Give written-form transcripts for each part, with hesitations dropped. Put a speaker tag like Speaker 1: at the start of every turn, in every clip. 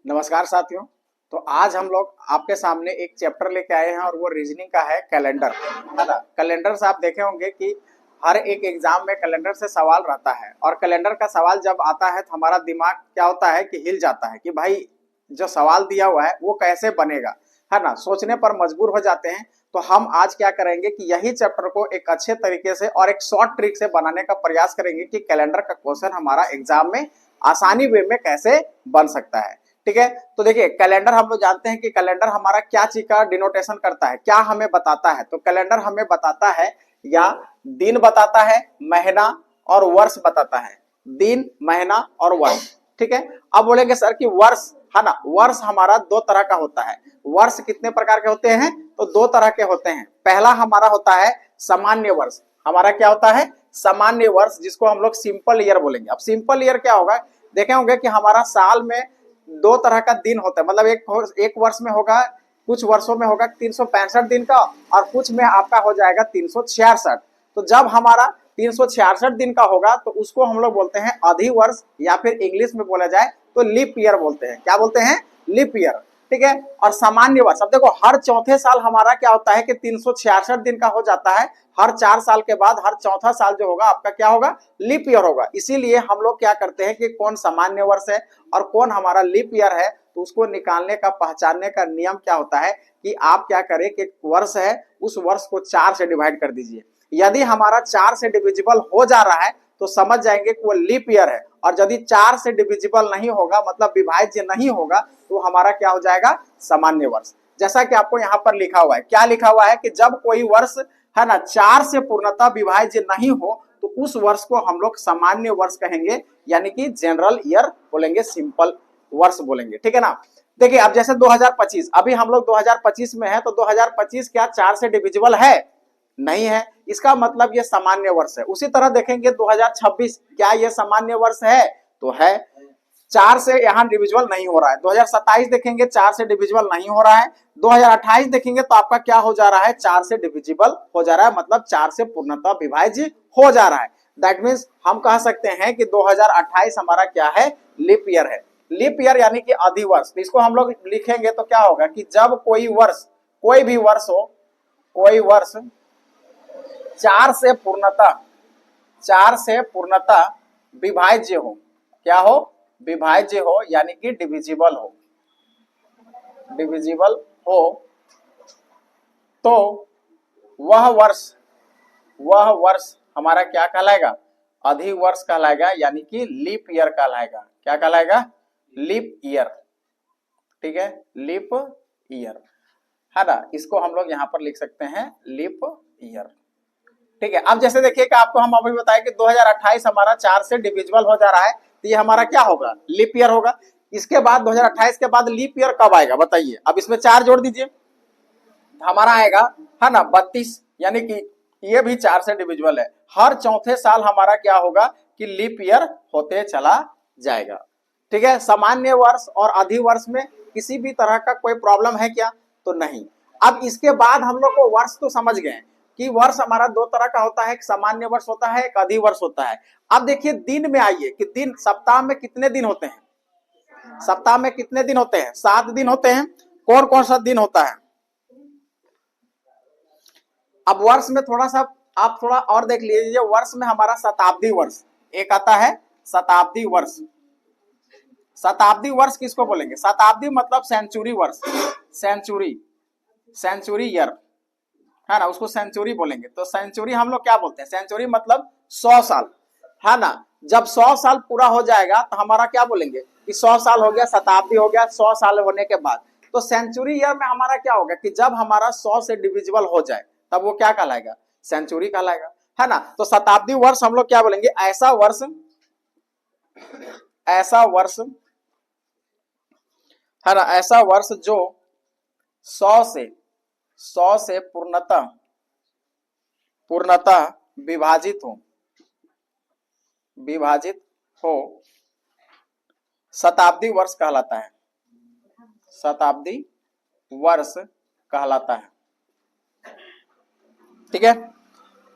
Speaker 1: नमस्कार साथियों। तो आज हम लोग आपके सामने एक चैप्टर लेके आए हैं और वो रीजनिंग का है कैलेंडर, है ना। कैलेंडर से आप देखे होंगे कि हर एक एग्जाम में कैलेंडर से सवाल रहता है और कैलेंडर का सवाल जब आता है तो हमारा दिमाग क्या होता है कि हिल जाता है कि भाई जो सवाल दिया हुआ है वो कैसे बनेगा, है ना। सोचने पर मजबूर हो जाते हैं। तो हम आज क्या करेंगे कि यही चैप्टर को एक अच्छे तरीके से और एक शॉर्ट ट्रिक से बनाने का प्रयास करेंगे कि कैलेंडर का क्वेश्चन हमारा एग्जाम में आसानी वे में कैसे बन सकता है। ठीक है, तो देखिए कैलेंडर हम लोग जानते हैं कि कैलेंडर हमारा क्या चीज का डिनोटेशन करता है, क्या हमें बताता है। तो कैलेंडर हमें बताता है या दिन बताता है, महीना और वर्ष बताता है। दिन, महीना और वर्ष। ठीक है, अब बोलेंगे सर कि वर्ष, है ना। वर्ष हमारा दो तरह का होता है। वर्ष कितने प्रकार के होते हैं? तो दो तरह के होते हैं। पहला हमारा होता है सामान्य वर्ष। हमारा क्या होता है? सामान्य वर्ष, जिसको हम लोग सिंपल ईयर बोलेंगे। अब सिंपल ईयर क्या होगा? देखे होंगे कि हमारा साल में दो तरह का दिन होता है। मतलब एक वर्ष में होगा, कुछ वर्षों में होगा 365 दिन का और कुछ में आपका हो जाएगा 366। तो जब हमारा 366 दिन का होगा तो उसको हम लोग बोलते हैं अधिवर्ष, या फिर इंग्लिश में बोला जाए तो लीप ईयर बोलते हैं। क्या बोलते हैं? Leap year. ठीक है, और सामान्य वर्ष, अब देखो हर चौथे साल हमारा क्या होता है कि 366 दिन का हो जाता है। हर 4 साल के बाद हर चौथा साल जो होगा आपका क्या होगा? लीप ईयर होगा। इसीलिए हम लोग क्या करते हैं कि कौन सामान्य वर्ष है और कौन हमारा लीप ईयर है, तो उसको निकालने का, पहचानने का नियम क्या होता है कि आप क्या करें कि वर्ष है उस वर्ष को 4 से डिवाइड कर दीजिए। यदि हमारा 4 से डिविजिबल हो जा रहा है तो समझ जाएंगे कि वो लीप ईयर है, और यदि 4 से डिविजिबल नहीं होगा, मतलब विभाज्य नहीं होगा, तो हमारा क्या हो जाएगा? सामान्य वर्ष। जैसा कि आपको यहाँ पर लिखा हुआ है, क्या लिखा हुआ है कि जब कोई वर्ष, है ना, 4 से पूर्णतः विभाज्य नहीं हो तो उस वर्ष को हम लोग सामान्य वर्ष कहेंगे, यानी कि जनरल ईयर बोलेंगे, सिंपल वर्ष बोलेंगे। ठीक है ना। देखिए अब जैसे 2025, अभी हम लोग 2025 में है, तो 2025 क्या 4 से डिविजिबल है? नहीं है, इसका मतलब ये सामान्य वर्ष है। उसी तरह देखेंगे 2026, क्या ये सामान्य वर्ष है? तो है, 4 से यहाँ डिविजिबल नहीं हो रहा है। 2027 देखेंगे 4 से डिविजिबल नहीं हो रहा है। 2028 देखेंगे तो आपका क्या हो जा रहा है? 4 से डिविजिबल हो जा रहा है, मतलब 4 से पूर्णतः विभाज्य हो जा रहा है। दैट मीन्स हम कह सकते हैं कि 2028 हमारा क्या है? लीप ईयर है। लीप ईयर यानी कि अधिवर्ष। तो इसको हम लोग लिखेंगे तो क्या होगा कि जब कोई वर्ष, कोई भी वर्ष हो, कोई वर्ष 4 से पूर्णतः विभाज्य हो, क्या हो? विभाज्य हो, यानी कि डिविजिबल हो, डिविजिबल हो, तो वह वर्ष हमारा क्या कहलाएगा? अधिवर्ष कहलाएगा, यानी कि लीप ईयर कहलाएगा। क्या कहलाएगा? Leap year. ठीक है, लीप ईयर, है ना। इसको हम लोग यहाँ पर लिख सकते हैं लीप ईयर। ठीक है, अब जैसे देखिए कि आपको हम अभी बताएं कि 2028 हमारा 4 से डिविजिबल हो जा रहा है, तो ये हमारा क्या होगा? लीप ईयर होगा। इसके बाद 2028 के बाद लीप ईयर कब आएगा बताइए? अब इसमें 4 जोड़ दीजिए, हमारा आएगा, है ना, 32, यानी कि ये भी 4 से डिविजिबल है। हर चौथे साल हमारा क्या होगा कि लीप ईयर होते चला जाएगा। ठीक है, सामान्य वर्ष और अधिवर्ष में किसी भी तरह का कोई प्रॉब्लम है क्या? तो नहीं। अब इसके बाद हम लोग को वर्ष तो समझ गए कि वर्ष हमारा दो तरह का होता है, एक सामान्य वर्ष होता है, एक अधिवर्ष होता है। अब देखिए दिन में आइए कि दिन, सप्ताह में कितने दिन होते हैं? सप्ताह में कितने दिन होते हैं? 7 दिन होते हैं। कौन कौन सा दिन होता है? अब वर्ष में थोड़ा सा आप थोड़ा और देख लीजिए। वर्ष में हमारा शताब्दी वर्ष एक आता है, शताब्दी वर्ष। शताब्दी वर्ष किसको बोलेंगे? शताब्दी मतलब सेंचुरी वर्ष, सेंचुरी ईयर, है ना, उसको सेंचुरी बोलेंगे। तो सेंचुरी हम लोग क्या बोलते हैं? सेंचुरी मतलब 100 साल, है ना। जब 100 साल पूरा हो जाएगा तो हमारा क्या बोलेंगे कि 100 साल हो गया, शताब्दी हो गया। 100 साल होने के बाद तो सेंचुरी ईयर में हमारा क्या होगा कि जब हमारा 100 से डिविजिबल हो जाए तब वो क्या कहलाएगा? सेंचुरी कहलाएगा, है ना। तो शताब्दी वर्ष हम लोग क्या बोलेंगे? ऐसा वर्ष, है ना, ऐसा वर्ष जो 100 से पूर्णतः विभाजित हो, शताब्दी वर्ष कहलाता है, शताब्दी वर्ष कहलाता है। ठीक है,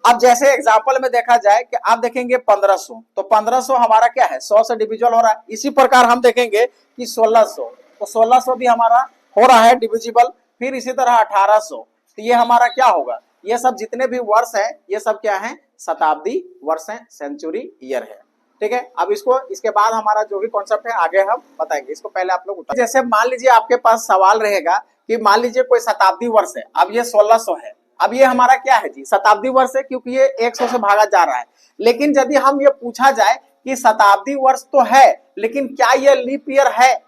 Speaker 1: अब जैसे एग्जांपल में देखा जाए कि आप देखेंगे 1500, तो 1500 हमारा क्या है? 100 से डिविजिबल हो रहा है। इसी प्रकार हम देखेंगे कि 1600, तो 1600 भी हमारा हो रहा है डिविजिबल। फिर इसी तरह 1800, तो ये हमारा क्या होगा, ये सब जितने भी वर्ष है ये सब क्या है, शताब्दी वर्ष है, सेंचुरी ईयर है। ठीक है, अब इसको इसके बाद हमारा जो भी कॉन्सेप्ट है आगे हम बताएंगे, इसको पहले आप लोग उठा। जैसे मान लीजिए आपके पास सवाल रहेगा कि मान लीजिए कोई शताब्दी वर्ष है, अब ये 1600 है, अब ये हमारा क्या है जी, शताब्दी वर्ष है, क्योंकि ये 100 से भागा जा रहा है। लेकिन यदि हम ये पूछा जाए कि शताब्दी वर्ष तो है लेकिन क्या ये लीप ईयर है,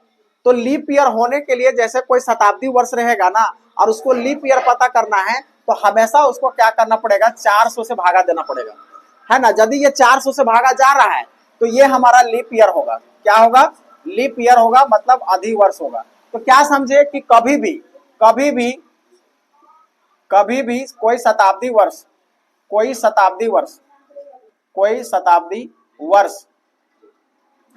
Speaker 1: तो लीप ईयर होने के लिए जैसे कोई शताब्दी वर्ष रहेगा ना और उसको लीप ईयर पता करना है तो हमेशा उसको क्या करना पड़ेगा, 400 से भागा देना पड़ेगा, है ना। यदि ये 400 से भागा जा रहा है तो ये हमारा लीप ईयर होगा। क्या होगा, लीप ईयर होगा, मतलब अधिवर्ष होगा। तो क्या समझे कि कभी भी कोई शताब्दी वर्ष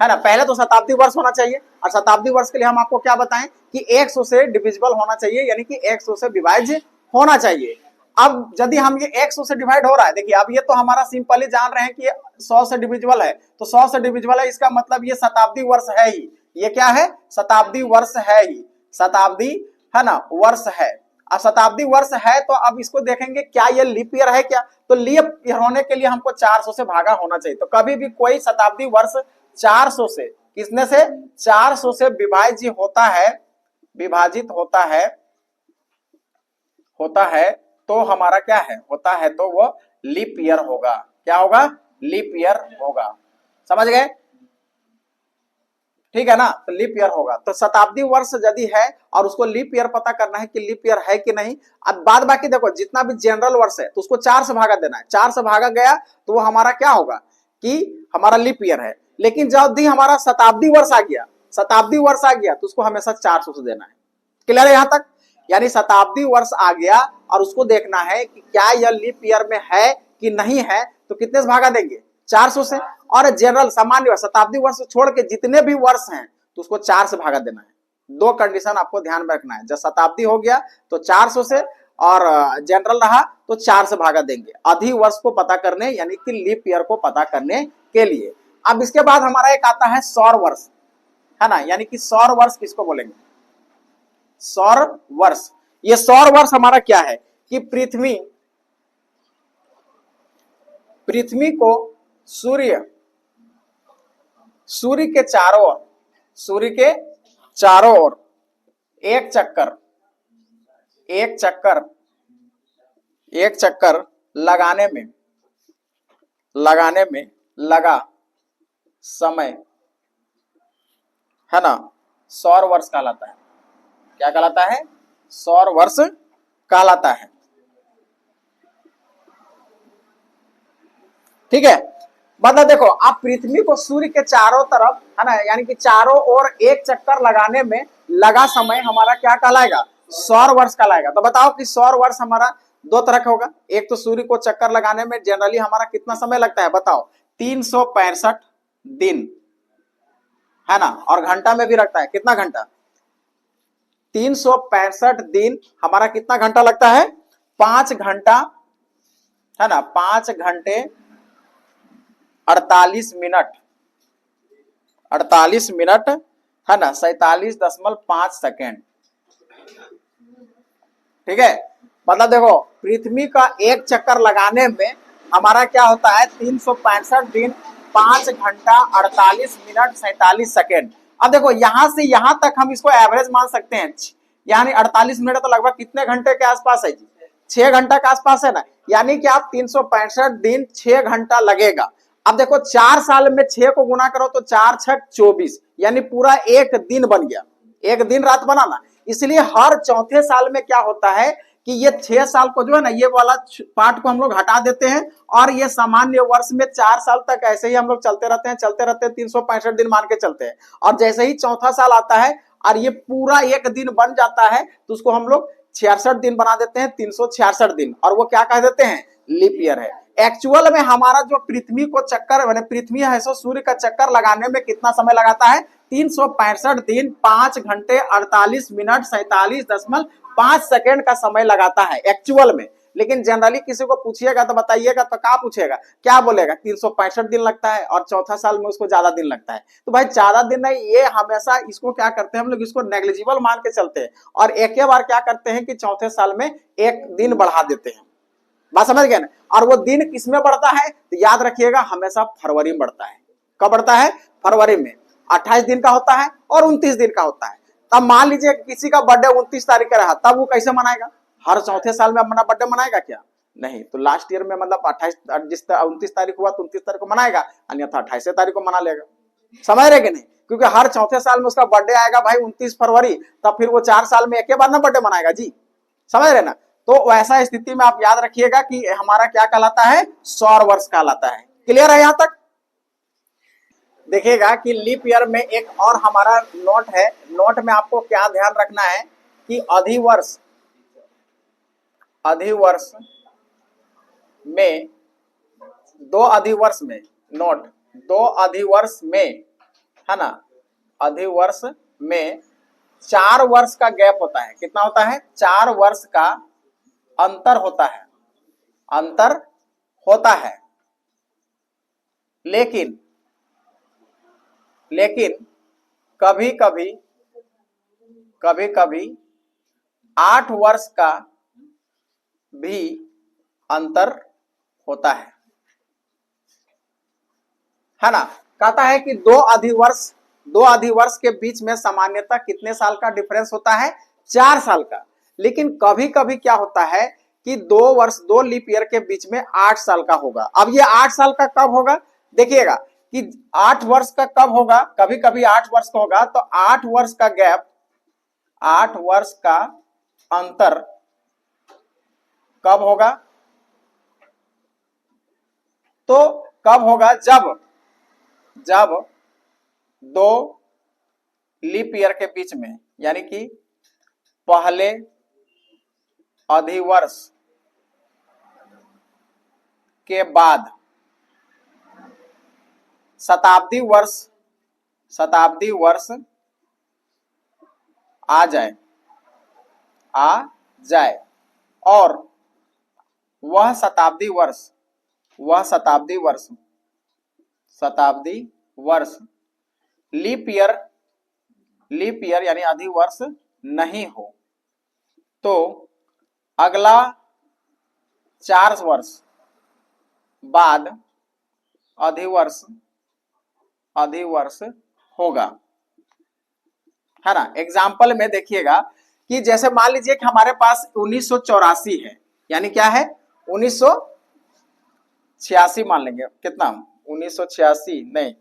Speaker 1: है ना, पहले तो शताब्दी वर्ष होना चाहिए, और शताब्दी वर्ष के लिए हम आपको क्या बताएं कि 100 से डिविजिबल होना चाहिए, यानी कि 100 से विभाज्य होना चाहिए। अब यदि हम ये 100 से डिवाइड हो रहा है, देखिए अब ये तो हमारा सिंपली जान रहे हैं कि 100 से डिविजिबल है, तो 100 से डिविजिबल है, इसका मतलब ये शताब्दी वर्ष है ही। ये क्या है, शताब्दी वर्ष है ही, शताब्दी है ना वर्ष है। अब शताब्दी वर्ष है तो अब इसको देखेंगे क्या ये लीप ईयर है क्या, तो लीप ईयर होने के लिए हमको 400 से भागा होना चाहिए। तो कभी भी कोई शताब्दी वर्ष 400 से, किसने से, 400 से विभाजित विभाजित होता है तो हमारा क्या है, होता है तो वो लीप ईयर होगा। क्या होगा, लीप ईयर होगा, समझ गए, ठीक है ना। तो लीप ईयर होगा। तो शताब्दी वर्ष यदि है और उसको लीप ईयर पता करना है कि लीप ईयर है कि नहीं। अब बाद बाकी देखो जितना भी जनरल वर्ष है तो उसको 4 से भागा देना है, 4 से भागा गया तो वो हमारा क्या होगा कि हमारा लीप ईयर है। लेकिन जब भी हमारा शताब्दी वर्ष आ गया तो उसको हमेशा 400 से देना है। क्लियर है यहाँ तक, यानी शताब्दी वर्ष आ गया और उसको देखना है कि क्या यह लीप ईयर में है कि नहीं है, तो कितने से भागा देंगे, 400 से। और जनरल सामान्य शताब्दी वर्ष छोड़ के जितने भी वर्ष हैं तो उसको 4 से भागा देना है। 2 कंडीशन आपको ध्यान में रखना है, जब शताब्दी हो गया तो 400 से, और जनरल रहा तो 4 से भागा देंगे अधि वर्ष को पता करने, यानी कि लीप ईयर को पता करने के लिए। अब इसके बाद हमारा एक आता है सौर वर्ष, है ना, यानी कि सौर वर्ष किसको बोलेंगे, सौर वर्ष। ये सौर वर्ष हमारा क्या है कि पृथ्वी को सूर्य के चारों ओर एक चक्कर लगाने में लगा समय, है ना, सौर वर्ष कहलाता है। क्या कहलाता है, सौर वर्ष कहलाता है। ठीक है, मतलब देखो आप पृथ्वी को सूर्य के चारों तरफ, है ना, यानी कि चारों ओर एक चक्कर लगाने में लगा समय हमारा क्या कहलाएगा, सौर वर्ष कहलाएगा। तो बताओ कि सौर वर्ष हमारा 2 तरह का होगा। एक तो सूर्य को चक्कर लगाने में जनरली हमारा कितना समय लगता है, बताओ, 365 दिन, है ना, और घंटा में भी रखता है, कितना घंटा, 365 दिन हमारा कितना घंटा लगता है, 5 घंटा, है ना, 5 घंटे 48 मिनट, है ना, 47.5 सेकेंड। ठीक है, मतलब देखो पृथ्वी का एक चक्कर लगाने में हमारा क्या होता है, 365 दिन 5 घंटा 48 मिनट 47 सेकेंड। अब देखो यहां से यहां तक हम इसको एवरेज मान सकते हैं, यानी 48 मिनट तो लगभग कितने घंटे के आसपास है जी, 6 घंटा के आसपास है ना, यानी कि आप 365 दिन 6 घंटा लगेगा। अब देखो 4 साल में 6 को गुना करो तो 4 6 24, यानी पूरा एक दिन बन गया, एक दिन रात बना ना। इसलिए हर चौथे साल में क्या होता है कि ये 6 साल को जो है ना, ये वाला पार्ट को हम लोग हटा देते हैं और ये सामान्य वर्ष में 4 साल तक ऐसे ही हम लोग चलते रहते हैं 365 दिन मान के चलते हैं। और जैसे ही चौथा साल आता है और ये पूरा एक दिन बन जाता है तो उसको हम लोग 66 दिन बना देते हैं, 366 दिन, और वो क्या कह देते हैं, लीप ईयर है। एक्चुअल में हमारा जो पृथ्वी को चक्कर, मैंने पृथ्वी है सो सूर्य का चक्कर लगाने में कितना समय लगाता है, 365 दिन 5 घंटे 48 मिनट 47.5 सेकेंड का समय लगाता है एक्चुअल में। लेकिन जनरली किसी को पूछिएगा तो बताइएगा तो क्या पूछेगा, क्या बोलेगा, 365 दिन लगता है और चौथा साल में उसको ज्यादा दिन लगता है। तो भाई ज्यादा दिन नहीं, ये हमेशा इसको क्या करते हैं हम लोग, इसको नेग्लिजिबल मान के चलते हैं और एक ही बार क्या करते हैं कि चौथे साल में एक दिन बढ़ा देते हैं। बात समझ गए ना। और वो दिन किसमें बढ़ता है तो याद रखिएगा हमेशा फरवरी में बढ़ता है। कब बढ़ता है, फरवरी में 28 दिन का होता है और 29 दिन का होता है। तब मान लीजिए किसी का बर्थडे 29 तारीख का रहा, तब वो कैसे मनाएगा, हर चौथे साल में अपना बर्थडे मनाएगा क्या, नहीं। तो लास्ट ईयर में मतलब 28 जिस 29 तारीख हुआ तो 29 तारीख को मनाएगा, अन्यथा 28 तारीख को मना लेगा। समझ रहे कि नहीं, क्योंकि हर चौथे साल में उसका बर्थडे आएगा भाई 29 फरवरी, तब फिर वो 4 साल में एक ही बार ना बर्थडे मनाएगा जी। समझ रहे ना। तो वैसा स्थिति में आप याद रखिएगा कि हमारा क्या कहलाता है, सौर वर्ष कहलाता है। क्लियर है यहां तक। देखिएगा कि लीप ईयर में एक और हमारा नोट है, नोट में आपको क्या ध्यान रखना है कि अधिवर्ष में, दो अधिवर्ष में, नोट दो अधिवर्ष में, है ना, अधिवर्ष में 4 वर्ष का गैप होता है। कितना होता है, 4 वर्ष का अंतर होता है, अंतर होता है। लेकिन कभी कभी 8 वर्ष का भी अंतर होता है ना। कहता है कि दो अधिवर्ष के बीच में सामान्यतः कितने साल का डिफरेंस होता है, 4 साल का। लेकिन कभी कभी क्या होता है कि 2 लीप ईयर के बीच में 8 साल का होगा। अब ये 8 साल का कब होगा, देखिएगा कि 8 वर्ष का कब होगा, कभी कभी 8 वर्ष का होगा। तो 8 वर्ष का गैप, 8 वर्ष का अंतर कब होगा, तो कब होगा, जब 2 लीप ईयर के बीच में, यानी कि पहले अधिवर्ष के बाद शताब्दी वर्ष आ जाए और वह शताब्दी वर्ष लीप ईयर यानी अधिवर्ष नहीं हो, तो अगला 4 वर्ष बाद अधिवर्ष होगा, है ना। एग्जाम्पल में देखिएगा कि जैसे मान लीजिए कि हमारे पास 1984 है, यानी क्या है 1986 मान लेंगे, कितना 1986 नहीं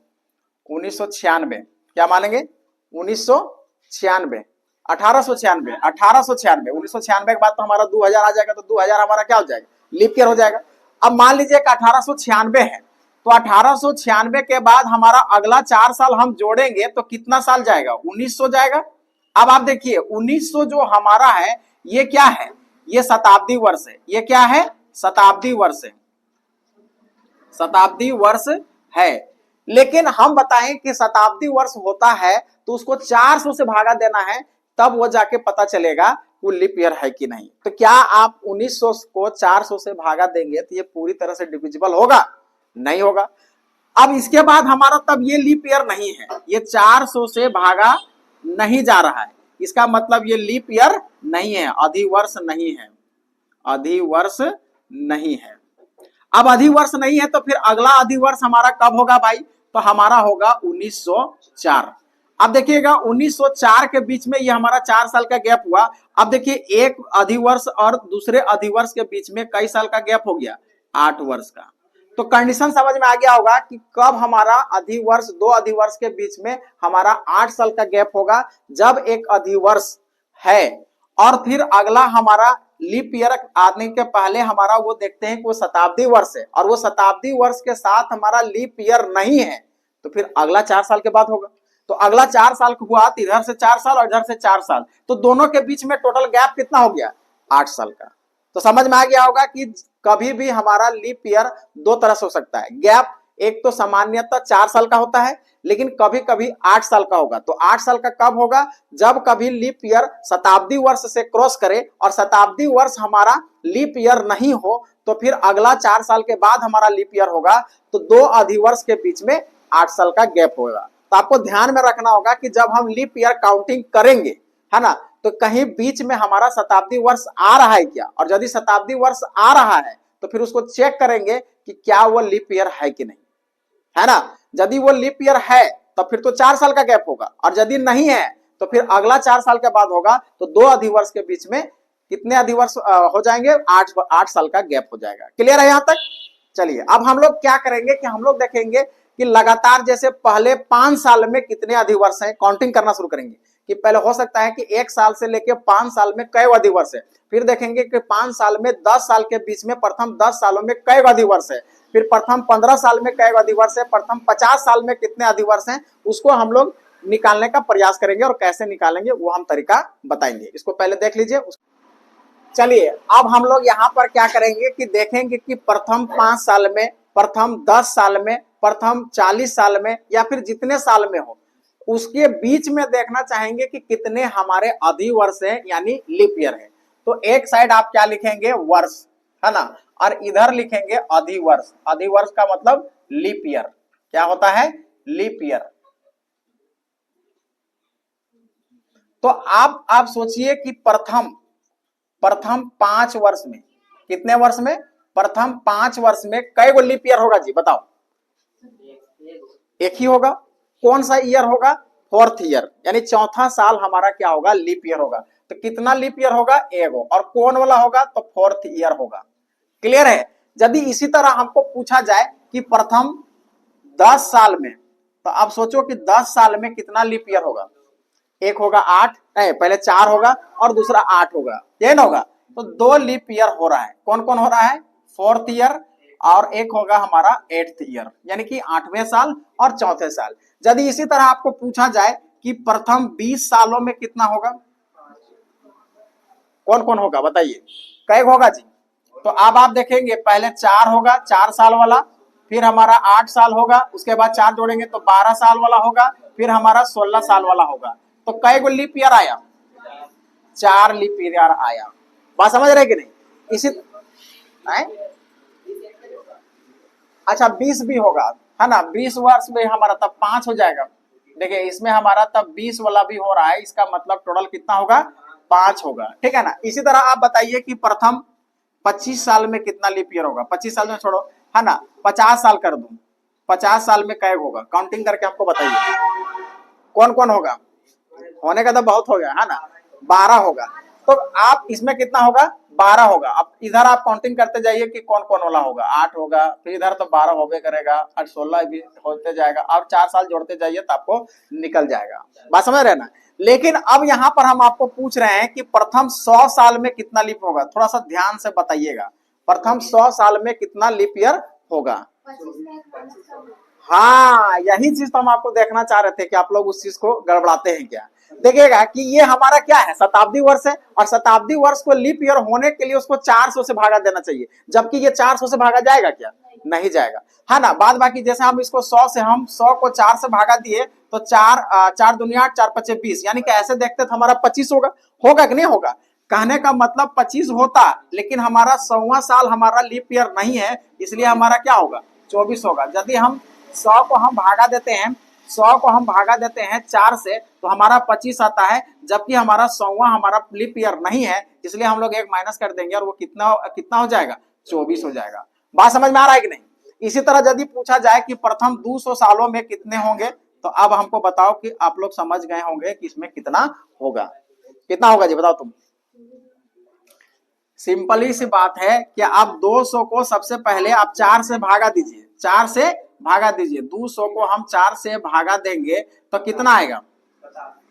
Speaker 1: 1996, क्या मानेंगे 1996, 1896 1996 के बाद तो हमारा 2000 आ जाएगा, तो 2000 हमारा क्या हो जाएगा, लीप ईयर हो जाएगा। अब मान लीजिए कि 1896 है, तो 1896 के बाद हमारा अगला 4 साल हम जोड़ेंगे तो कितना साल जाएगा, 1900 जाएगा। अब आप देखिए 1900 जो हमारा है ये क्या है, ये शताब्दी वर्ष है। ये क्या है, शताब्दी वर्ष है। लेकिन हम बताएं कि शताब्दी वर्ष होता है तो उसको 400 से भागा देना है, तब वो जाके पता चलेगा वो लीप ईयर है कि नहीं। तो क्या आप 1900 को 400 से भागा देंगे तो ये पूरी तरह से डिविजिबल होगा, नहीं होगा। अब इसके बाद हमारा तब ये लीप ईयर नहीं है, ये 400 से भागा नहीं जा रहा है, इसका मतलब ये लीप ईयर नहीं है, अधिवर्ष नहीं है, अधिवर्ष नहीं है। अब अधिवर्ष नहीं है तो फिर अगला अधिवर्ष हमारा कब होगा भाई, तो हमारा होगा 1904। अब देखिएगा 1904 के बीच में ये हमारा 4 साल का गैप हुआ। अब देखिए एक अधिवर्ष और दूसरे अधिवर्ष के बीच में कई साल का गैप हो गया, 8 वर्ष का। तो कंडीशन समझ में आ गया होगा कि कब हमारा अधिवर्ष, 2 अधिवर्ष के बीच में हमारा 8 साल का गैप होगा, जब एक अधिवर्ष है और फिर अगला हमारा लीप ईयर आने के पहले हमारा वो देखते हैं कि वो शताब्दी वर्ष है और वो शताब्दी वर्ष के साथ हमारा लीप ईयर नहीं है, तो फिर अगला 4 साल के बाद होगा। तो अगला 4 साल हुआ तो इधर से 4 साल और इधर से 4 साल, तो दोनों के बीच में टोटल गैप कितना हो गया, 8 साल का। तो समझ में आ गया होगा कि कभी भी हमारा लीप ईयर 2 तरह से हो सकता है, गैप एक तो सामान्यतः 4 साल का होता है, लेकिन कभी कभी 8 साल का होगा। तो 8 साल का कब होगा? जब कभी लीप ईयर शताब्दी वर्ष से क्रॉस करे और शताब्दी वर्ष हमारा लीप ईयर नहीं हो, तो फिर अगला 4 साल के बाद हमारा लीप ईयर होगा, तो 2 अधिवर्ष के बीच में 8 साल का गैप होगा। तो आपको ध्यान में रखना होगा कि जब हम लीप ईयर काउंटिंग करेंगे, है ना, तो कहीं बीच में हमारा शताब्दी वर्ष आ रहा है क्या, और यदि शताब्दी वर्ष आ रहा है तो फिर उसको चेक करेंगे कि क्या वो लीप ईयर है कि नहीं, है ना। यदि वो लीप ईयर है तो फिर तो 4 साल का गैप होगा, और यदि नहीं है तो फिर अगला 4 साल के बाद होगा, तो 2 अधिवर्ष के बीच में कितने अधिवर्ष हो जाएंगे? 8 साल का गैप हो जाएगा। क्लियर है यहां तक? चलिए अब हम लोग क्या करेंगे कि हम लोग देखेंगे कि लगातार जैसे पहले 5 साल में कितने अधिवर्ष हैं, काउंटिंग करना शुरू करेंगे कि पहले हो सकता है कि 1 साल से लेकर 5 साल में कई अधिवर्ष है, फिर देखेंगे कि 5 साल में 10 साल के बीच में प्रथम 10 सालों में कई अधिवर्ष है, फिर प्रथम 15 साल में कई अधिवर्ष है, प्रथम 50 साल में कितने अधिवर्ष हैं, उसको हम लोग निकालने का प्रयास करेंगे, और कैसे निकालेंगे वो हम तरीका बताएंगे। इसको पहले देख लीजिए। चलिए अब हम लोग यहाँ पर क्या करेंगे कि देखेंगे कि प्रथम 5 साल में, प्रथम 10 साल में, प्रथम 40 साल में, या फिर जितने साल में हो उसके बीच में देखना चाहेंगे कि कितने हमारे अधिवर्ष हैं, यानी लीप ईयर है। तो एक साइड आप क्या लिखेंगे? वर्ष, है ना, और इधर लिखेंगे अधिवर्ष। अधिवर्ष का मतलब लीप ईयर। क्या होता है? Leap year. तो आप सोचिए कि प्रथम 5 वर्ष में, कितने वर्ष में? प्रथम 5 वर्ष में कई गो लीप ईयर होगा जी? बताओ। एक ही होगा। कौन सा ईयर होगा? 4th ईयर, यानी चौथा साल हमारा क्या होगा? लीप ईयर होगा। तो कितना लीप ईयर होगा? एगो। और कौन वाला होगा? तो 4th ईयर होगा। क्लियर है? यदि इसी तरह हमको पूछा जाए कि प्रथम 10 साल में, तो आप सोचो कि 10 साल में कितना लीप ईयर होगा? एक होगा 8, नहीं पहले 4 होगा और दूसरा 8 होगा, ये ना होगा। तो 2 लीप ईयर हो रहा है। कौन कौन हो रहा है? 4th ईयर, और एक होगा हमारा 8th ईयर, यानी कि 8वें साल और चौथे साल। यदि इसी तरह आपको पूछा जाए कि प्रथम 20 सालों में कितना होगा, कौन कौन होगा बताइए? कई होगा जी? तो अब आप देखेंगे पहले 4 होगा, 4 साल वाला, फिर हमारा 8 साल होगा, उसके बाद 4 जोड़ेंगे तो 12 साल वाला होगा, फिर हमारा 16 साल वाला होगा। तो कई गो लीप ईयर आया? 4 लीप ईयर आया। बात समझ रहे कि नहीं? इसी अच्छा 20 भी होगा, है ना। 20 वर्ष में हमारा तब 5 हो जाएगा। देखिए इसमें हमारा तब 20 वाला भी हो रहा है, इसका मतलब टोटल कितना होगा? 5 होगा। ठीक है ना। इसी तरह आप बताइए कि प्रथम 25 साल में कितना लीप ईयर होगा? 25 साल में छोड़ो, है ना, 50 साल कर दूं। 50 साल में कैग होगा? काउंटिंग करके हमको बताइए कौन कौन होगा। होने का तो बहुत हो गया, है ना, 12 होगा। तो आप इसमें कितना होगा? 12 होगा। अब इधर आप काउंटिंग करते जाइए कि कौन कौन वाला होगा। 8 होगा, फिर इधर तो 12 होबे करेगा, और 16 भी होते जाएगा, और 4 साल जोड़ते जाइए तो आपको निकल जाएगा। बात समझ रहे ना। लेकिन अब यहाँ पर हम आपको पूछ रहे हैं कि प्रथम 100 साल में कितना लीप होगा। थोड़ा सा ध्यान से बताइएगा, प्रथम 100 साल में कितना लीप ईयर होगा? हाँ, यही चीज तो हम आपको देखना चाह रहे थे कि आप लोग उस चीज को गड़बड़ाते हैं क्या। देखिएगा कि ये हमारा क्या है? शताब्दी वर्ष है, और शताब्दी वर्ष को लीप ईयर होने के लिए उसको 400 से भागा देना चाहिए, जबकि ये 400 से भागा जाएगा क्या? नहीं जाएगा, है ना। बाद बाकी जैसे हम इसको 100 से, हम 100 को 4 से भागा दिए तो 4 दुनिया 8, 4 पचे 20, यानी कि ऐसे देखते तो हमारा 25 होगा। होगा कि नहीं होगा? कहने का मतलब 25 होता, लेकिन हमारा 100वां साल हमारा लीप ईयर नहीं है, इसलिए हमारा क्या होगा? 24 होगा। यदि हम 100 को हम भागा देते हैं, 100 को हम भागा देते हैं 4 से, तो हमारा 25 आता है, जबकि हमारा 100वां हमारा लीप ईयर नहीं है, इसलिए हम लोग एक माइनस कर देंगे और वो कितना कितना हो जाएगा? 24 हो जाएगा। बात समझ में आ रहा है कि नहीं? इसी तरह यदि पूछा जाए कि प्रथम 200 सालों में कितने होंगे, तो अब हमको बताओ कि आप लोग समझ गए होंगे कि इसमें कितना होगा। कितना होगा जी बताओ तुम? सिंपली सी बात है कि आप 200 को सबसे पहले आप 4 से भागा दीजिए, 4 से भागा दीजिए। 200 को हम 4 से भागा देंगे तो कितना आएगा?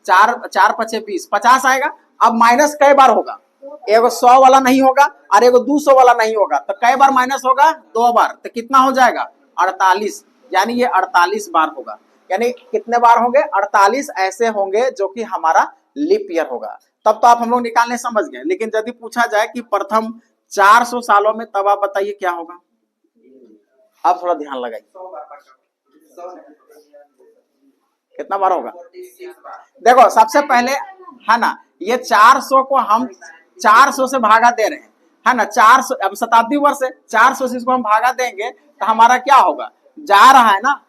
Speaker 1: 4 पचे 20, 50 आएगा। अब माइनस कई बार होगा? एगो 100 वाला नहीं होगा और एगो 200 वाला नहीं होगा, तो कई बार माइनस होगा? 2 बार। तो कितना हो जाएगा? 48, यानी ये 48 बार होगा। यानी कितने बार होंगे? 48 ऐसे होंगे जो कि हमारा लीप ईयर होगा। तब तो आप हम लोग निकालने समझ गए। लेकिन यदि पूछा जाए कि प्रथम 400 सालों में, तब आप बताइए क्या होगा? अब थोड़ा ध्यान लगाइए, कितना बार होगा? देखो सबसे पहले है ना, ये 400 को हम 400 से भागा दे रहे हैं, है ना, 400, अब शताब्दी वर्ष है, 400 से इसको हम भागा देंगे तो हमारा क्या होगा, जा रहा है ना,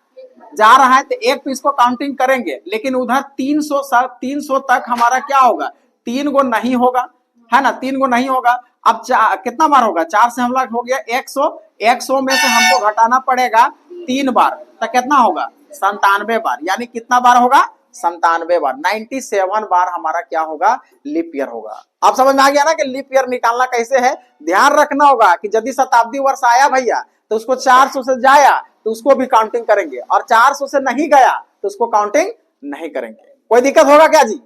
Speaker 1: जा रहा है तो एक तो इसको काउंटिंग करेंगे, लेकिन उधर 300 तक हमारा क्या होगा, 3 गो नहीं होगा, है ना, 3 गो नहीं होगा। अब कितना बार होगा, 4 से हम लोग हो गया 100, 100 में से हमको घटाना पड़ेगा 3 बार, तो कितना होगा, 97 बार, यानी कितना बार होगा, 97 बार, 97 बार हमारा क्या होगा, लीप ईयर होगा। अब समझ में आ गया ना कि लीप ईयर निकालना कैसे है। ध्यान रखना होगा कि यदि शताब्दी वर्ष आया भैया तो उसको 400 से जाया तो उसको भी काउंटिंग करेंगे, और 400 से नहीं गया तो उसको काउंटिंग नहीं करेंगे। कोई दिक्कत होगा क्या जी?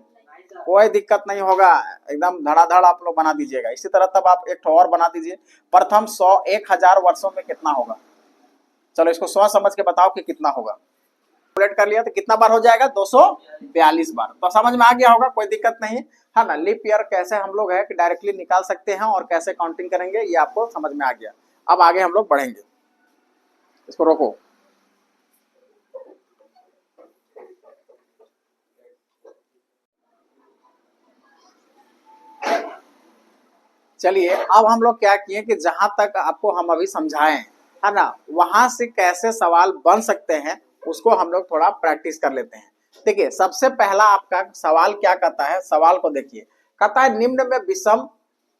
Speaker 1: कोई दिक्कत नहीं होगा, एकदम धड़ाधड़ आप लोग बना दीजिएगा। इसी तरह तब आप एक और बना दीजिए, प्रथम 100 1000 वर्षों में कितना होगा, चलो इसको 100 समझ के बताओ कि कितना होगा। कैलकुलेट कर लिया तो कितना बार हो जाएगा, 242 बार। तो समझ में आ गया होगा, कोई दिक्कत नहीं है ना। लीप ईयर कैसे हम लोग है कि डायरेक्टली निकाल सकते हैं और कैसे काउंटिंग करेंगे ये आपको समझ में आ गया। अब आगे हम लोग बढ़ेंगे, इसको रोको। चलिए अब हम लोग क्या किए कि जहां तक आपको हम अभी समझाएं, है ना, वहां से कैसे सवाल बन सकते हैं उसको हम लोग थोड़ा प्रैक्टिस कर लेते हैं। देखिए सबसे पहला आपका सवाल क्या कहता है, सवाल को देखिए, कहता है निम्न में विषम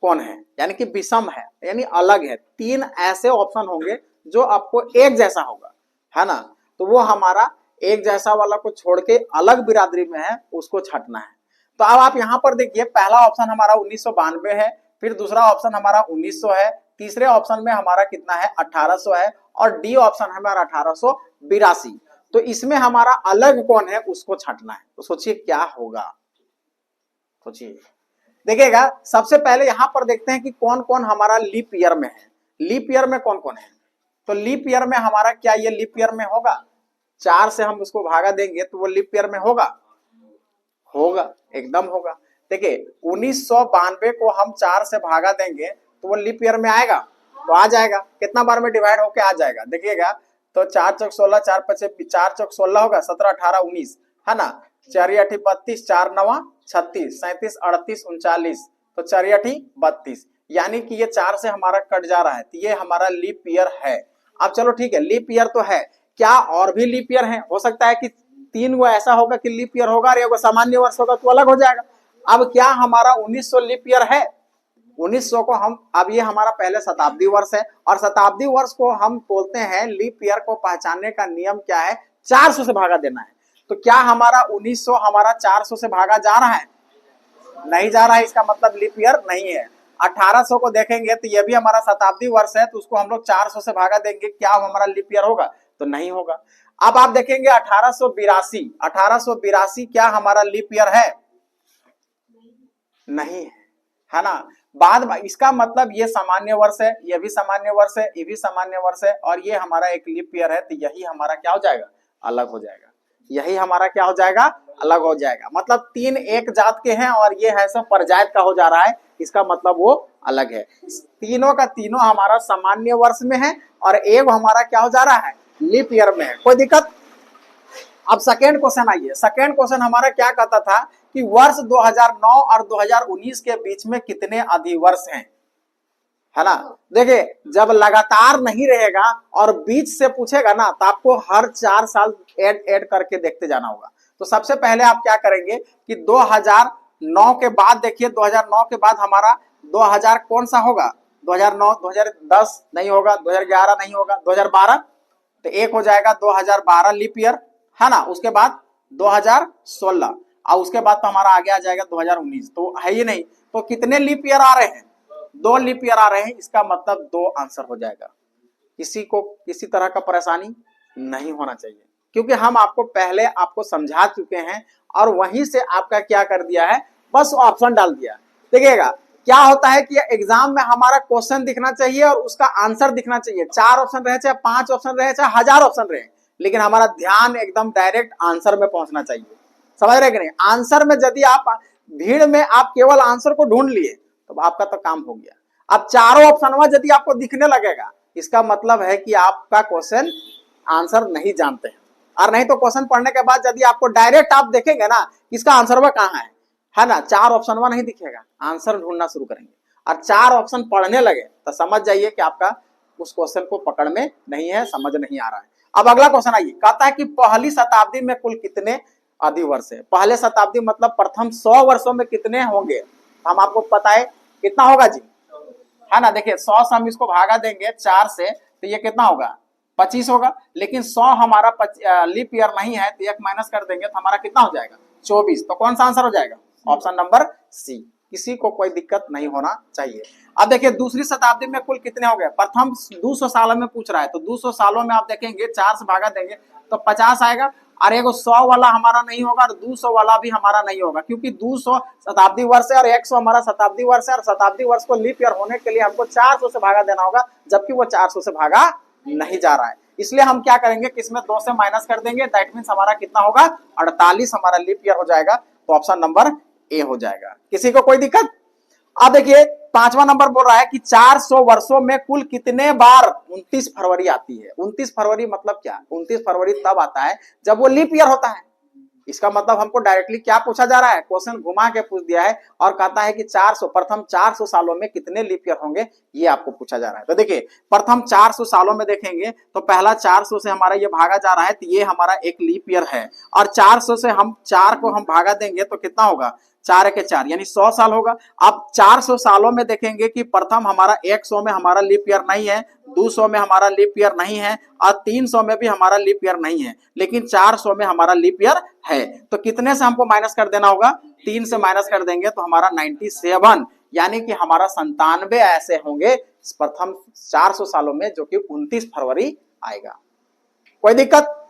Speaker 1: कौन है, यानी कि विषम है यानी अलग है। 3 ऐसे ऑप्शन होंगे जो आपको एक जैसा होगा, है ना, तो वो हमारा एक जैसा वाला को छोड़ के अलग बिरादरी में है उसको छांटना है। तो अब आप यहाँ पर देखिए, पहला ऑप्शन हमारा 1992 है, फिर दूसरा ऑप्शन हमारा 1900 है, तीसरे ऑप्शन में हमारा कितना है 1800 है, और डी ऑप्शन हमारा 1882। तो इसमें हमारा अलग कौन है उसको छांटना है। तो सोचिए क्या होगा, सोचिए। देखिएगा सबसे पहले यहां पर देखते हैं कि कौन कौन हमारा लीप ईयर में है। लीप ईयर में कौन कौन है, तो लीप ईयर में हमारा क्या ये लीप ईयर में होगा, 4 से हम उसको भागा देंगे तो वो लीप ईयर में होगा, होगा, एकदम होगा। देखिए 1992 को हम 4 से भागा देंगे तो वो लीप ईयर में आएगा, तो आ जाएगा, कितना बार में डिवाइड होके आ जाएगा, देखिएगा तो 4 चौक 16, 4 5 4 चौक 16 होगा, 17 18 19, है ना, 4 8 32, 4 9 36, 37 38 39, तो 4 8 32, यानी कि ये 4 से हमारा कट जा रहा है, तो ये हमारा लीप ईयर है। अब चलो ठीक है, लीप ईयर तो है, क्या और भी लीप ईयर है? हो सकता है कि 3 गो ऐसा होगा कि लीप ईयर होगा और एगो सामान्य वर्ष होगा तो अलग हो जाएगा। अब क्या हमारा 1900 लीप ईयर है? 1900 को हम, अब ये हमारा पहले शताब्दी वर्ष है, और शताब्दी वर्ष को हम बोलते हैं, लीप ईयर को पहचानने का नियम क्या है, 400 से भागा देना है। तो क्या हमारा 1900 हमारा 400 से भागा जा रहा है? नहीं जा रहा है, इसका मतलब लीप ईयर नहीं है। 1800 को देखेंगे तो ये भी हमारा शताब्दी वर्ष है, तो उसको हम लोग 400 से भागा देंगे, क्या हमारा लीप ईयर होगा? तो नहीं होगा। अब आप देखेंगे 1882, 1882 क्या हमारा लीप ईयर है? नहीं है ना। बाद में इसका मतलब ये सामान्य वर्ष है, ये भी सामान्य वर्ष है, ये भी सामान्य वर्ष है, और ये हमारा एक लीप ईयर है, तो यही हमारा क्या हो जाएगा, अलग हो जाएगा। यही हमारा क्या हो जाएगा, अलग हो जाएगा। मतलब 3 एक जात के हैं और ये है सब परजात का हो जा रहा है, इसका मतलब वो अलग है। तीनों का तीनों हमारा सामान्य वर्ष में है और एक हमारा क्या हो जा रहा है, लीप ईयर में है। कोई दिक्कत? अब सेकेंड क्वेश्चन आइए। सेकेंड क्वेश्चन हमारा क्या कहता था कि वर्ष 2009 और 2019 के बीच में कितने अधिवर्ष हैं, है ना। देखिए जब लगातार नहीं रहेगा और बीच से पूछेगा ना, तो आपको हर 4 साल ऐड करके देखते जाना होगा। तो सबसे पहले आप क्या करेंगे कि 2009 के बाद देखिए, 2009 के बाद हमारा 2000 कौन सा होगा, 2009, 2010 नहीं होगा, 2011 नहीं होगा, 2012, तो एक हो जाएगा 2012 लीप ईयर, है ना। उसके बाद 2016, और उसके बाद तो हमारा आगे आ जाएगा 2019, तो है ही नहीं। तो कितने लीप ईयर आ रहे हैं, 2 लीप ईयर आ रहे हैं, इसका मतलब 2 आंसर हो जाएगा। किसी को किसी तरह का परेशानी नहीं होना चाहिए, क्योंकि हम आपको पहले आपको समझा चुके हैं और वहीं से आपका क्या कर दिया है, बस ऑप्शन डाल दिया। देखिएगा क्या होता है कि एग्जाम में हमारा क्वेश्चन दिखना चाहिए और उसका आंसर दिखना चाहिए, 4 ऑप्शन रहे चाहे 5 ऑप्शन रहे चाहे 1000 ऑप्शन रहे, लेकिन हमारा ध्यान एकदम डायरेक्ट आंसर में पहुंचना चाहिए। समझ रहे कि नहीं? आंसर में यदि आप भीड़ में आप केवल आंसर को ढूंढ लिए तो आपका तो काम हो गया। अब चारों ऑप्शन यदि आपको दिखने लगेगा, इसका मतलब है कि आपका क्वेश्चन आंसर नहीं जानते हैं। और नहीं तो क्वेश्चन पढ़ने के बाद यदि आपको डायरेक्ट आप देखेंगे ना इसका आंसर वह कहाँ है ना, 4 ऑप्शन वह नहीं दिखेगा, आंसर ढूंढना शुरू करेंगे और 4 ऑप्शन पढ़ने लगे तो समझ जाइए कि आपका उस क्वेश्चन को पकड़ में नहीं है, समझ नहीं आ रहा है। अब अगला क्वेश्चन आइए, कहता है कि पहली शताब्दी में कुल कितने अधिवर्ष है। पहले शताब्दी मतलब प्रथम 100 वर्षों में कितने होंगे, हम आपको पता है कितना होगा जी, है ना। देखिए 100 से हम इसको भागा देंगे 4 से तो ये कितना होगा 25 होगा, लेकिन 100 हमारा लीप ईयर नहीं है तो 1 माइनस कर देंगे तो हमारा कितना हो जाएगा 24। तो कौन सा आंसर हो जाएगा ऑप्शन नंबर सी। किसी को कोई दिक्कत नहीं होना चाहिए। अब देखिए दूसरी शताब्दी में कुल कितने हो गए, प्रथम 200 सालों में पूछ रहा है तो 200 सालों में आप देखेंगे 4 से भागा देंगे तो 50 आएगा, और एगो 100 वाला हमारा नहीं होगा और 200 वाला भी हमारा नहीं होगा, क्योंकि 200 शताब्दी वर्ष है और 100 हमारा शताब्दी वर्ष है, और शताब्दी वर्ष को लीप ईयर होने के लिए हमको 400 से भागा देना होगा, जबकि वो 400 से भागा नहीं जा रहा है। इसलिए हम क्या करेंगे कि इसमें 2 से माइनस कर देंगे, दैट मीन्स हमारा कितना होगा 48 हमारा लीप ईयर हो जाएगा। तो ऑप्शन नंबर ए हो जाएगा। किसी को कोई दिक्कत। अब देखिए 5वां नंबर बोल रहा है कि 400 वर्षों में कुल कितने बार 29 फरवरी आती है। 29 फरवरी मतलब क्या, 29 फरवरी तब आता है जब वो लीप ईयर होता है। इसका मतलब हमको डायरेक्टली क्या पूछा जा रहा है, क्वेश्चन घुमा के पूछ दिया है और कहता है कि 400 प्रथम 400 सालों में कितने लीप ईयर होंगे, ये आपको पूछा जा रहा है। तो देखिए प्रथम 400 सालों में देखेंगे तो पहला 400 से हमारा ये भागा जा रहा है तो ये हमारा एक लीप ईयर है, और 400 से हम 4 को हम भागा देंगे तो कितना होगा 4 के 4 यानी 100 साल होगा। अब 400 सालों में देखेंगे कि प्रथम हमारा 100 में हमारा लीप ईयर नहीं है, 200 में हमारा लीप ईयर नहीं है, और 300 में भी हमारा लीप ईयर नहीं है, लेकिन 400 में हमारा लीप ईयर है। तो कितने से हमको माइनस कर देना होगा, 3 से माइनस कर देंगे तो हमारा 97, यानी कि हमारा 97 ऐसे होंगे प्रथम 400 सालों में, जो कि 29 फरवरी आएगा। कोई दिक्कत,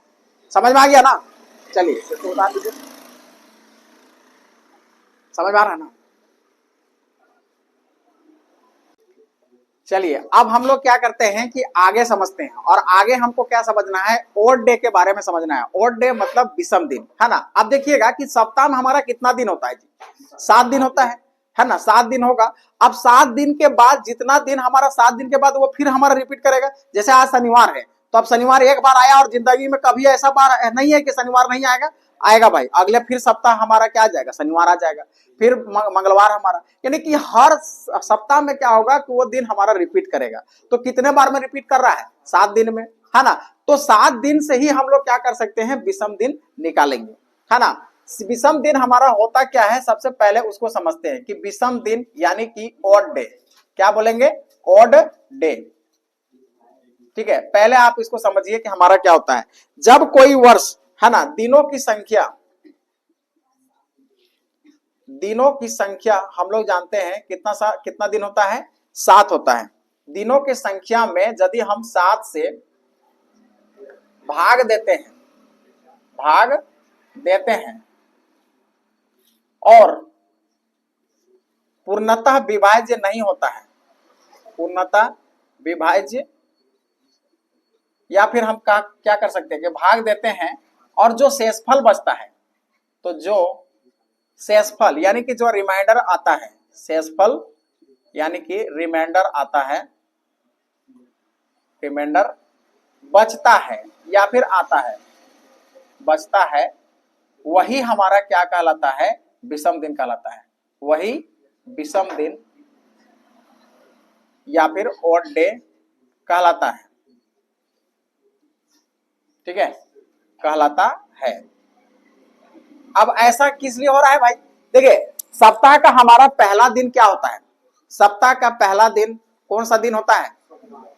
Speaker 1: समझ में आ गया ना। चलिए इसको बता दीजिए, समझ में आ रहा है ना। चलिए अब हम लोग क्या करते हैं कि आगे समझते हैं, और आगे हमको क्या समझना है, ओड डे के बारे में समझना है। ओड डे मतलब विषम दिन, है ना। अब देखिएगा कि सप्ताह में हमारा कितना दिन होता है जी, 7 दिन होता है ना, 7 दिन होगा। अब 7 दिन के बाद जितना दिन हमारा 7 दिन के बाद वो फिर हमारा रिपीट करेगा। जैसे आज शनिवार है तो अब शनिवार एक बार आया, और जिंदगी में कभी ऐसा बार नहीं है कि शनिवार नहीं आएगा, आएगा भाई। अगले फिर सप्ताह हमारा क्या आ जाएगा, शनिवार आ जाएगा, फिर मंगलवार हमारा, यानी कि हर सप्ताह में क्या होगा कि वो दिन हमारा रिपीट करेगा। तो कितने बार में रिपीट कर रहा है, 7 दिन में, है ना। तो 7 दिन से ही हम लोग क्या कर सकते हैं, विषम दिन निकालेंगे, है ना। विषम दिन हमारा होता क्या है, सबसे पहले उसको समझते हैं कि विषम दिन यानी कि ऑड डे। क्या बोलेंगे, ऑड डे। ठीक है, पहले आप इसको समझिए कि हमारा क्या होता है, जब कोई वर्ष, है ना, दिनों की संख्या हम लोग जानते हैं कितना दिन होता है, 7 होता है। दिनों की संख्या में यदि हम 7 से भाग देते हैं और पूर्णतः विभाज्य नहीं होता है, पूर्णतः विभाज्य, या फिर हम क्या कर सकते हैं कि भाग देते हैं और जो शेषफल बचता है, तो जो शेषफल यानी कि जो रिमाइंडर आता है, शेषफल यानी कि रिमाइंडर आता है, रिमाइंडर बचता है या फिर आता है, बचता है, वही हमारा क्या कहलाता है, विषम दिन कहलाता है। वही विषम दिन या फिर ऑड डे कहलाता है। ठीक है, कहलाता है। अब ऐसा किस लिए हो रहा है भाई, देखिए सप्ताह का हमारा पहला दिन क्या होता है, सप्ताह का पहला दिन कौन सा दिन होता है,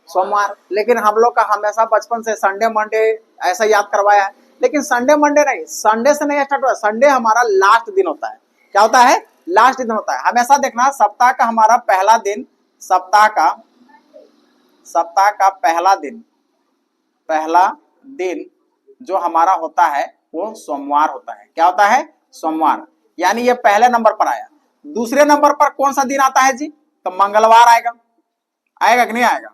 Speaker 1: सोमवार। लेकिन हम लोग का हमेशा बचपन से संडे मंडे ऐसा याद करवाया है, लेकिन संडे मंडे नहीं, संडे से नहीं स्टार्ट होता, संडे हमारा लास्ट दिन होता है। क्या होता है, लास्ट दिन होता है। हमेशा देखना सप्ताह का हमारा पहला दिन, सप्ताह का पहला दिन जो हमारा होता है वो सोमवार होता है। क्या होता है, सोमवार, यानी ये पहले नंबर पर आया। दूसरे नंबर पर कौन सा दिन आता है जी, तो मंगलवार आएगा, आएगा कि नहीं आएगा।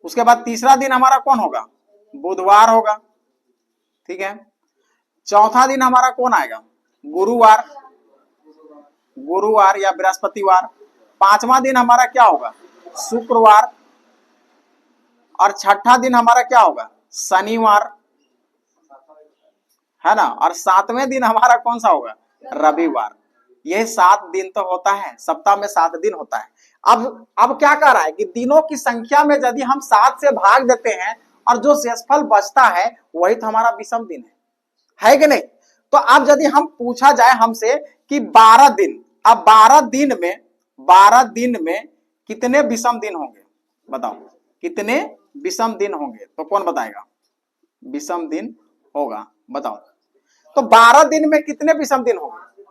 Speaker 1: उसके बाद तीसरा दिन हमारा कौन होगा, बुधवार होगा। ठीक है, चौथा दिन हमारा कौन आएगा, गुरुवार या बृहस्पतिवार। 5वां दिन हमारा क्या होगा, शुक्रवार। और छठा दिन हमारा क्या होगा, शनिवार, है ना, और सातवें दिन हमारा कौन सा होगा, रविवार। ये 7 दिन तो होता है, सप्ताह में 7 दिन होता है। अब क्या कह रहा है कि दिनों की संख्या में यदि हम 7 से भाग देते हैं और जो शेषफल बचता है वही तो हमारा विषम दिन है कि नहीं। तो अब यदि हम पूछा जाए हमसे कि 12 दिन, अब 12 दिन में कितने विषम दिन होंगे, बताओ कितने विषम दिन होंगे, तो कौन बताएगा, विषम दिन होगा, बताओ। तो 12 दिन में कितने विषम दिन होंगे,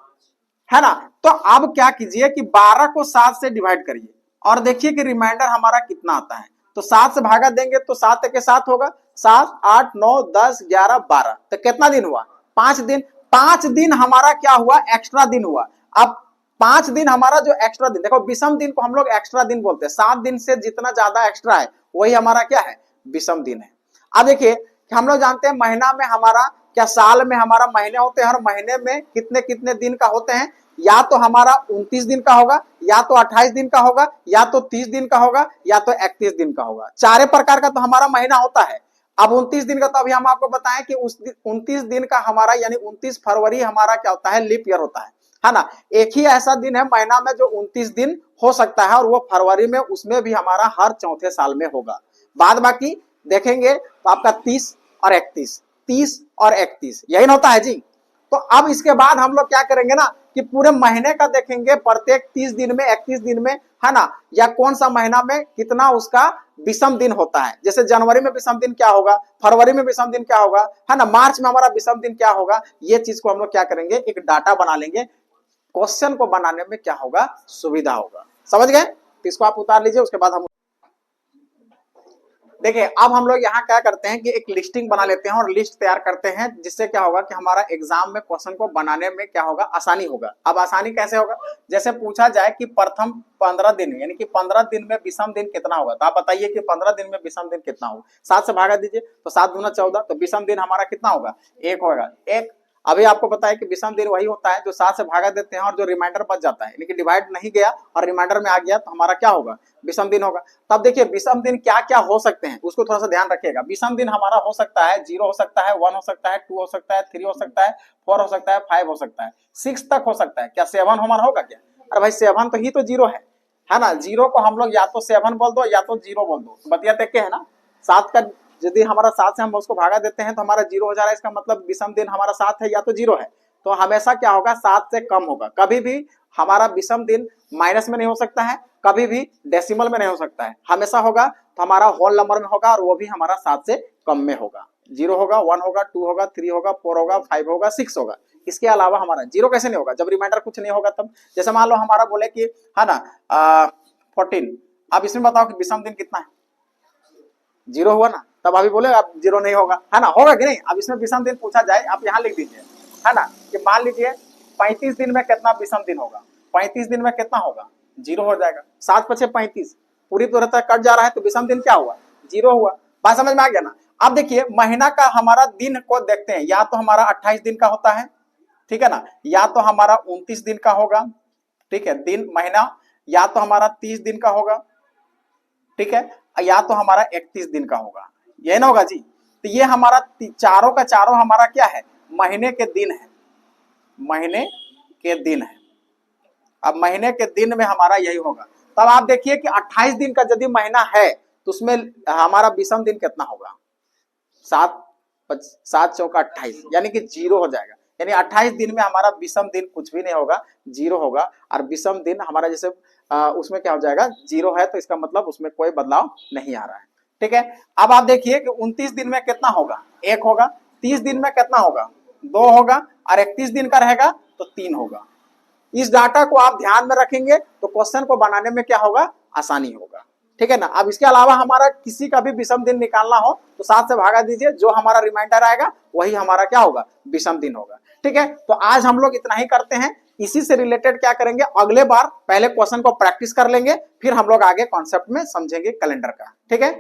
Speaker 1: है ना। तो अब क्या कीजिए कि 12 को 7 से डिवाइड करिए और देखिए कि रिमाइंडर हमारा कितना आता है। तो 7 से भागा देंगे तो 7 के 7 होगा, 7 8 9 10 11 12, तो कितना दिन हुआ, 5 दिन। 5 दिन हमारा क्या हुआ, एक्स्ट्रा दिन हुआ। अब 5 दिन हमारा जो एक्स्ट्रा दिन, देखो विषम दिन को हम लोग एक्स्ट्रा दिन बोलते हैं, 7 दिन से जितना ज्यादा एक्स्ट्रा है वही हमारा क्या है, विषम दिन है। अब देखिए हम लोग जानते हैं महीना में हमारा क्या, साल में हमारा महीने होते हैं, हर महीने में कितने कितने दिन का होते हैं, या तो हमारा 29 दिन का होगा, या तो 28 दिन का होगा, या तो 30 दिन का होगा, या तो 31 दिन का होगा। चारे प्रकार का तो हमारा महीना होता है। अब 29 दिन का तो अभी हम आपको बताएं कि उस 29 दिन का हमारा यानी 29 फरवरी हमारा क्या होता है, लीप ईयर होता है ना। एक ही ऐसा दिन है महीना में जो 29 दिन हो सकता है और वो फरवरी में, उसमें भी हमारा हर चौथे साल में होगा। बाद बाकी देखेंगे तो आपका 30 और 31, 30 और 31 यही होता है जी। तो अब इसके बाद हम लोग क्या करेंगे ना कि पूरे महीने का देखेंगे, प्रत्येक 30 दिन में 31 दिन में, है ना, या कौन सा महीना में कितना उसका विषम दिन होता है। जैसे जनवरी में विषम दिन क्या होगा, फरवरी में विषम दिन क्या होगा, है ना, मार्च में हमारा विषम दिन क्या होगा। ये चीज को हम लोग क्या करेंगे, एक डाटा बना लेंगे, क्वेश्चन को बनाने में क्या होगा, सुविधा होगा। समझ गए, तो इसको आप उतार लीजिए। उसके बाद हम देखिए अब हम लोग यहाँ क्या करते हैं कि एक लिस्टिंग बना लेते हैं और लिस्ट तैयार करते हैं, जिससे क्या होगा कि हमारा एग्जाम में क्वेश्चन को बनाने में क्या होगा, आसानी होगा। अब आसानी कैसे होगा, जैसे पूछा जाए कि प्रथम 15 दिन यानी कि 15 दिन में विषम दिन कितना होगा, तो आप बताइए कि 15 दिन में विषम दिन कितना होगा। 7 से भागा दीजिए तो 7 दूना 14, तो विषम दिन हमारा कितना होगा, 1 होगा। एक अभी आपको पता है कि विषम दिन वही होता है जो 7 से भागा देते हैं और जो रिमाइंडर बच जाता है, यानी कि डिवाइड नहीं गया और रिमाइंडर में आ गया तो हमारा क्या होगा, विषम दिन होगा। तब देखिए विषम दिन क्या क्या हो सकते हैं उसको थोड़ा सा ध्यान रखिएगा। विषम दिन हमारा हो सकता है 0 हो सकता है, 1 हो सकता है, 2 हो सकता है, 3 हो सकता है, 4 हो सकता है, 5 हो सकता है, 6 तक हो सकता है। क्या 7 हमारा होगा क्या, अरे भाई 7 तो ही तो 0 है ना। 0 को हम लोग या तो 7 बोल दो या तो 0 बोल दो, बतिया देख के है ना। 7 का यदि हमारा 7 से हम उसको भागा देते हैं तो हमारा 0 हो जा रहा है, इसका मतलब विषम दिन हमारा 7 है या तो 0 है। तो हमेशा क्या होगा, 7 से कम होगा। कभी भी हमारा विषम दिन माइनस में नहीं हो सकता है, कभी भी डेसिमल में नहीं हो सकता है, हमेशा होगा तो हमारा होल नंबर में होगा और वो भी हमारा 7 से कम में होगा। 0 होगा, 1 होगा, 2 होगा, 3 होगा, 4 होगा, 5 होगा, 6 होगा। इसके अलावा हमारा 0 कैसे नहीं होगा, जब रिमाइंडर कुछ नहीं होगा तब। जैसे मान लो हमारा बोले कि है ना 14, अब इसमें बताओ कि विषम दिन कितना है, 0 हुआ ना, तब अभी बोले अब 0 नहीं होगा, है ना, होगा कि नहीं। अब इसमें विषम दिन पूछा जाए, आप यहाँ लिख दीजिए, है ना, कि मान लीजिए 35 दिन में कितना विषम दिन होगा, 35 दिन में कितना होगा, 0 हो जाएगा। 7 × 5 = 35, पूरी तरह कट जा रहा है तो विषम दिन क्या हुआ, 0 हुआ। बात समझ में आ गया ना। अब देखिए महीना का हमारा दिन को देखते हैं, या तो हमारा 28 दिन का होता है, ठीक है ना, या तो हमारा 29 दिन का होगा, ठीक है, दिन महीना, या तो हमारा 30 दिन का होगा, ठीक है, या तो हमारा 31 दिन का होगा, ये ना होगा जी। तो ये हमारा चारों का चारों हमारा क्या है, महीने के दिन है, महीने के दिन है। अब महीने के दिन में हमारा यही होगा। तब आप देखिए कि 28 दिन का यदि महीना है तो उसमें हमारा विषम दिन कितना होगा, 7 7 × 4 = 28, यानी कि 0 हो जाएगा। यानी 28 दिन में हमारा विषम दिन कुछ भी नहीं होगा, 0 होगा। और विषम दिन हमारा जैसे उसमें क्या हो जाएगा, 0 है तो इसका मतलब उसमें कोई बदलाव नहीं आ रहा है, ठीक है। अब आप देखिए कि 29 दिन में कितना होगा, 1 होगा, 30 दिन में कितना होगा, 2 होगा, और 31 दिन का रहेगा तो 3 होगा। इस डाटा को आप ध्यान में रखेंगे तो क्वेश्चन को बनाने में क्या होगा, आसानी होगा, ठीक है ना। अब इसके अलावा हमारा किसी का भी विषम दिन निकालना हो तो 7 से भागा दीजिए, जो हमारा रिमाइंडर आएगा वही हमारा क्या होगा, विषम दिन होगा, ठीक है। तो आज हम लोग इतना ही करते हैं। इसी से रिलेटेड क्या करेंगे, अगले बार पहले क्वेश्चन को प्रैक्टिस कर लेंगे, फिर हम लोग आगे कॉन्सेप्ट में समझेंगे कैलेंडर का, ठीक है।